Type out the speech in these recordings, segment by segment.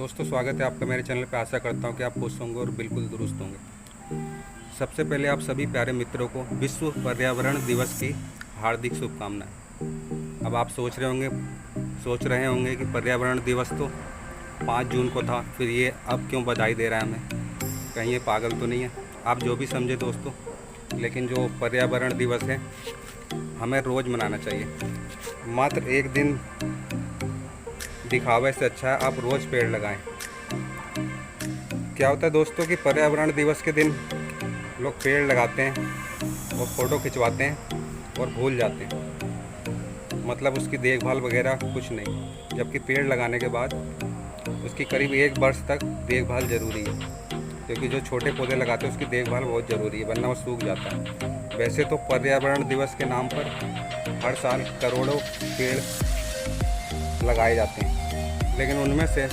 दोस्तों, स्वागत है आपका मेरे चैनल पे। आशा करता हूँ कि आप खुश होंगे और बिल्कुल दुरुस्त होंगे। सबसे पहले आप सभी प्यारे मित्रों को विश्व पर्यावरण दिवस की हार्दिक शुभकामनाएं। अब आप सोच रहे होंगे कि पर्यावरण दिवस तो 5 जून को था, फिर ये अब क्यों बधाई दे रहा है हमें, कहीं ये पागल तो नहीं है। आप जो भी समझे दोस्तों, लेकिन जो पर्यावरण दिवस है हमें रोज़ मनाना चाहिए। मात्र एक दिन दिखावे से अच्छा है आप रोज़ पेड़ लगाएं। क्या होता है दोस्तों कि पर्यावरण दिवस के दिन लोग पेड़ लगाते हैं और फ़ोटो खिंचवाते हैं और भूल जाते हैं, मतलब उसकी देखभाल वगैरह कुछ नहीं। जबकि पेड़ लगाने के बाद उसकी करीब 1 वर्ष तक देखभाल ज़रूरी है, क्योंकि जो छोटे पौधे लगाते हैं उसकी देखभाल बहुत ज़रूरी है, वरना वो सूख जाता है। वैसे तो पर्यावरण दिवस के नाम पर हर साल करोड़ों पेड़ लगाए जाते हैं, लेकिन उनमें से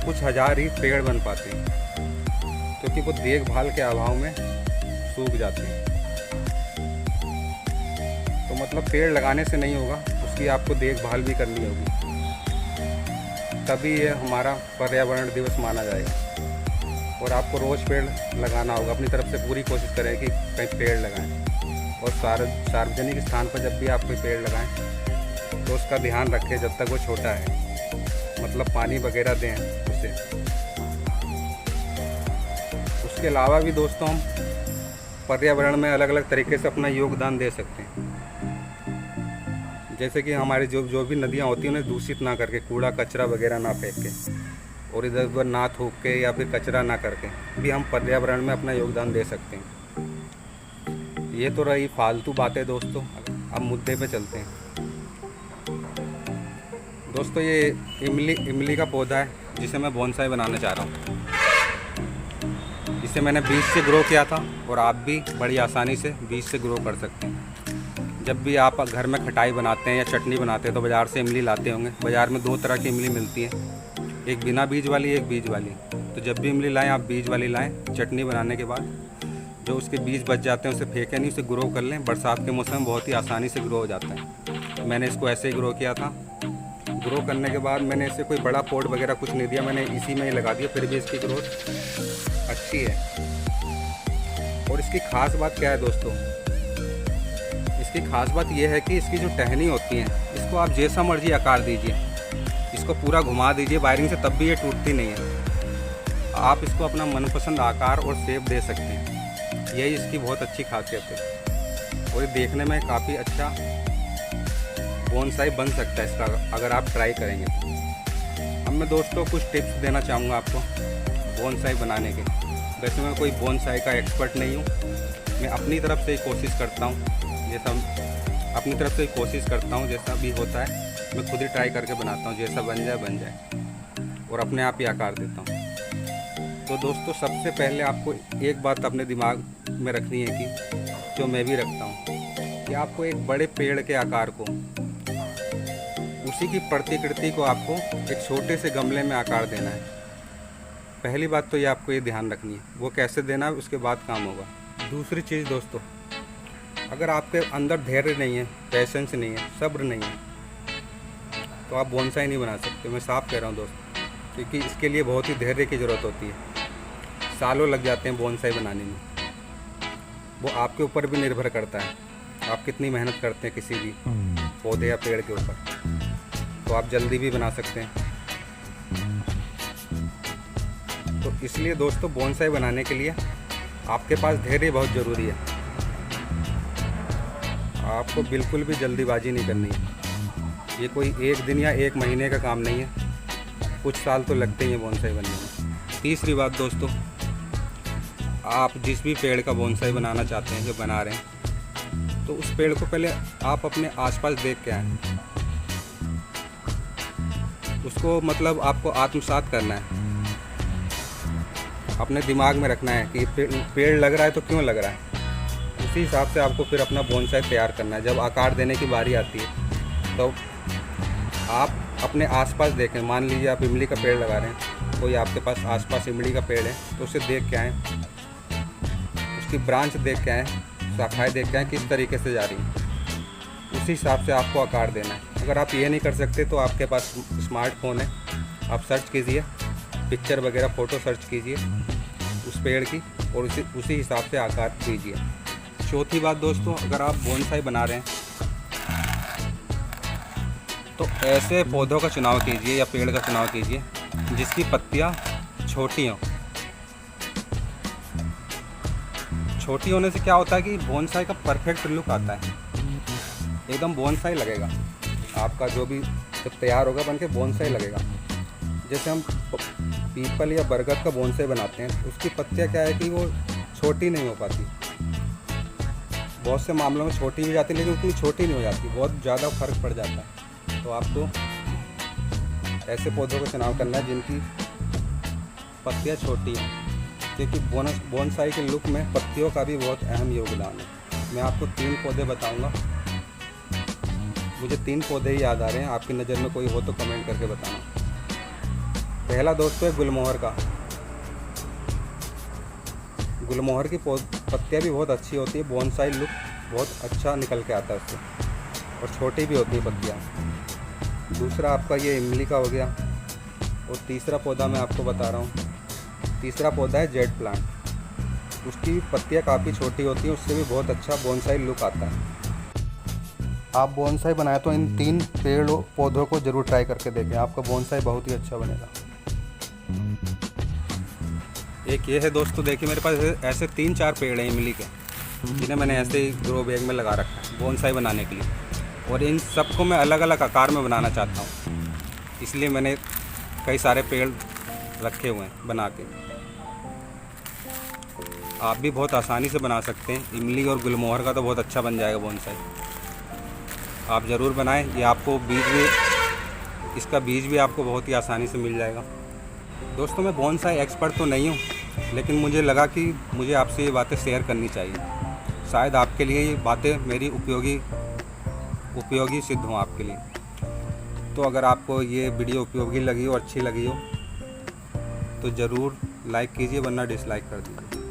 कुछ हज़ार ही पेड़ बन पाते हैं, क्योंकि वो देखभाल के अभाव में सूख जाते हैं। तो मतलब पेड़ लगाने से नहीं होगा, उसकी आपको देखभाल भी करनी होगी, तभी ये हमारा पर्यावरण दिवस माना जाएगा। और आपको रोज़ पेड़ लगाना होगा, अपनी तरफ से पूरी कोशिश करें कि कहीं पेड़ लगाएं। और सार्वजनिक स्थान पर जब भी आप कोई पेड़ लगाएं तो उसका ध्यान रखें जब तक वो छोटा है, मतलब पानी वगैरह दें उसे। उसके अलावा भी दोस्तों हम पर्यावरण में अलग अलग तरीके से अपना योगदान दे सकते हैं। जैसे कि हमारे जो भी नदियाँ होती हैं उन्हें दूषित ना करके, कूड़ा कचरा वगैरह ना फेंक के और इधर उधर ना थूक के या फिर कचरा ना करके भी हम पर्यावरण में अपना योगदान दे सकते हैं। ये तो रही फालतू बातें दोस्तों, अब मुद्दे पे चलते हैं। दोस्तों, ये इमली का पौधा है जिसे मैं बोनसाई बनाना चाह रहा हूँ। इसे मैंने बीज से ग्रो किया था और आप भी बड़ी आसानी से बीज से ग्रो कर सकते हैं। जब भी आप घर में खटाई बनाते हैं या चटनी बनाते हैं तो बाज़ार से इमली लाते होंगे। बाज़ार में 2 तरह की इमली मिलती है, एक बिना बीज वाली, एक बीज वाली। तो जब भी इमली लाएँ आप बीज वाली लाएँ। चटनी बनाने के बाद जो उसके बीज बच जाते हैं उसे फेंकें नहीं, उसे ग्रो कर लें। बरसात के मौसम में बहुत ही आसानी से ग्रो हो जाता है। मैंने इसको ऐसे ही ग्रो किया था। ग्रो करने के बाद मैंने इसे कोई बड़ा पॉट वगैरह कुछ नहीं दिया, मैंने इसी में ही लगा दिया। फिर भी इसकी ग्रोथ अच्छी है। और इसकी ख़ास बात क्या है दोस्तों, इसकी ख़ास बात यह है कि इसकी जो टहनी होती हैं, इसको आप जैसा मर्जी आकार दीजिए, इसको पूरा घुमा दीजिए वायरिंग से, तब भी ये टूटती नहीं है। आप इसको अपना मनपसंद आकार और शेप दे सकते हैं, यही इसकी बहुत अच्छी खासियत है। और ये देखने में काफ़ी अच्छा बोनसाई बन सकता है इसका, अगर आप ट्राई करेंगे तो। अब मैं दोस्तों कुछ टिप्स देना चाहूँगा आपको बोनसाई बनाने के। वैसे मैं कोई बोनसाई का एक्सपर्ट नहीं हूँ, मैं अपनी तरफ से ही कोशिश करता हूँ, जैसा भी होता है मैं खुद ही ट्राई करके बनाता हूँ, जैसा बन जाए और अपने आप ही आकार देता हूँ। तो दोस्तों, सबसे पहले आपको एक बात अपने दिमाग में रखनी है कि जो मैं भी रखता हूँ, कि आपको एक बड़े पेड़ के आकार को, उसी की प्रतिकृति को आपको एक छोटे से गमले में आकार देना है। पहली बात तो ये आपको ये ध्यान रखनी है, वो कैसे देना है उसके बाद काम होगा। दूसरी चीज़ दोस्तों, अगर आपके अंदर धैर्य नहीं है, पेशेंस नहीं है, सब्र नहीं है, तो आप बोनसाई नहीं बना सकते। मैं साफ कह रहा हूँ दोस्तों, क्योंकि इसके लिए बहुत ही धैर्य की ज़रूरत होती है। सालों लग जाते हैं बोनसाई बनाने में। वो आपके ऊपर भी निर्भर करता है, आप कितनी मेहनत करते हैं किसी भी पौधे या पेड़ के ऊपर। तो आप जल्दी भी बना सकते हैं। तो इसलिए दोस्तों, बोनसाई बनाने के लिए आपके पास धैर्य बहुत ज़रूरी है। आपको बिल्कुल भी जल्दीबाजी नहीं करनी है। ये कोई 1 दिन या 1 महीने का काम नहीं है, कुछ साल तो लगते ही हैं बोनसाई बनने में। तीसरी बात दोस्तों, आप जिस भी पेड़ का बोनसाई बनाना चाहते हैं, जो बना रहे हैं, तो उस पेड़ को पहले आप अपने आसपास देख के आएँ। उसको मतलब आपको आत्मसात करना है, अपने दिमाग में रखना है कि पेड़ लग रहा है तो क्यों लग रहा है। उसी हिसाब से आपको फिर अपना बोनसाई तैयार करना है। जब आकार देने की बारी आती है तो आप अपने आसपास देखें। मान लीजिए आप इमली का पेड़ लगा रहे हैं, कोई आपके पास आसपास इमली का पेड़ है, तो उसे देख के आएँ, उसकी ब्रांच देख के आएँ, शाखाएँ देख के आएँ किस तरीके से जा रही हैं। उसी हिसाब से आपको आकार देना है। अगर आप ये नहीं कर सकते तो आपके पास स्मार्टफोन है, आप सर्च कीजिए पिक्चर वगैरह फ़ोटो सर्च कीजिए उस पेड़ की और उसी हिसाब से आकार दीजिए। चौथी बात दोस्तों, अगर आप बोनसाई बना रहे हैं तो ऐसे पौधों का चुनाव कीजिए या पेड़ का चुनाव कीजिए जिसकी पत्तियां छोटी हों। छोटी होने से क्या होता है कि बोनसाई का परफेक्ट लुक आता है, एकदम बोनसाई लगेगा आपका, जो भी जब तैयार होगा बन के बोनसाई लगेगा। जैसे हम पीपल या बरगद का बोनसाई बनाते हैं, उसकी पत्तियां क्या है कि वो छोटी नहीं हो पाती, बहुत से मामलों में छोटी हो जाती है लेकिन उतनी छोटी नहीं हो जाती, बहुत ज़्यादा फर्क पड़ जाता है। तो आपको ऐसे पौधों का चुनाव करना है जिनकी पत्तियां छोटी हैं, क्योंकि बोनसाई के लुक में पत्तियों का भी बहुत अहम योगदान है। मैं आपको 3 पौधे बताऊंगा, मुझे 3 पौधे ही याद आ रहे हैं, आपकी नज़र में कोई हो तो कमेंट करके बताना। पहला दोस्तों है गुलमोहर का। गुलमोहर की पत्तियां भी बहुत अच्छी होती है, बोनसाई लुक बहुत अच्छा निकल के आता है उससे, और छोटी भी होती है पत्तियां। दूसरा आपका ये इमली का हो गया, और तीसरा पौधा मैं आपको बता रहा हूँ, तीसरा पौधा है जेड प्लांट। उसकी पत्तियां काफ़ी छोटी होती हैं, उससे भी बहुत अच्छा बोनसाई लुक आता है। आप बोनसाई बनाए तो इन 3 पेड़ पौधों को ज़रूर ट्राई करके देखें, आपका बोनसाई बहुत ही अच्छा बनेगा। एक ये है दोस्तों, देखिए मेरे पास ऐसे 3-4 पेड़ हैं इमली के, जिन्हें मैंने ऐसे ही ग्रो बैग में लगा रखा है बोनसाई बनाने के लिए, और इन सबको मैं अलग अलग आकार में बनाना चाहता हूँ, इसलिए मैंने कई सारे पेड़ रखे हुए हैं बना के। आप भी बहुत आसानी से बना सकते हैं, इमली और गुलमोहर का तो बहुत अच्छा बन जाएगा बोनसाई। आप ज़रूर बनाएं, ये आपको इसका बीज भी आपको बहुत ही आसानी से मिल जाएगा। दोस्तों मैं बोनसाई एक्सपर्ट तो नहीं हूँ, लेकिन मुझे लगा कि मुझे आपसे ये बातें शेयर करनी चाहिए, शायद आपके लिए ये बातें मेरी उपयोगी सिद्ध हों आपके लिए। तो अगर आपको ये वीडियो उपयोगी लगी हो, अच्छी लगी हो, तो ज़रूर लाइक कीजिए, वरना डिसलाइक कर दीजिए।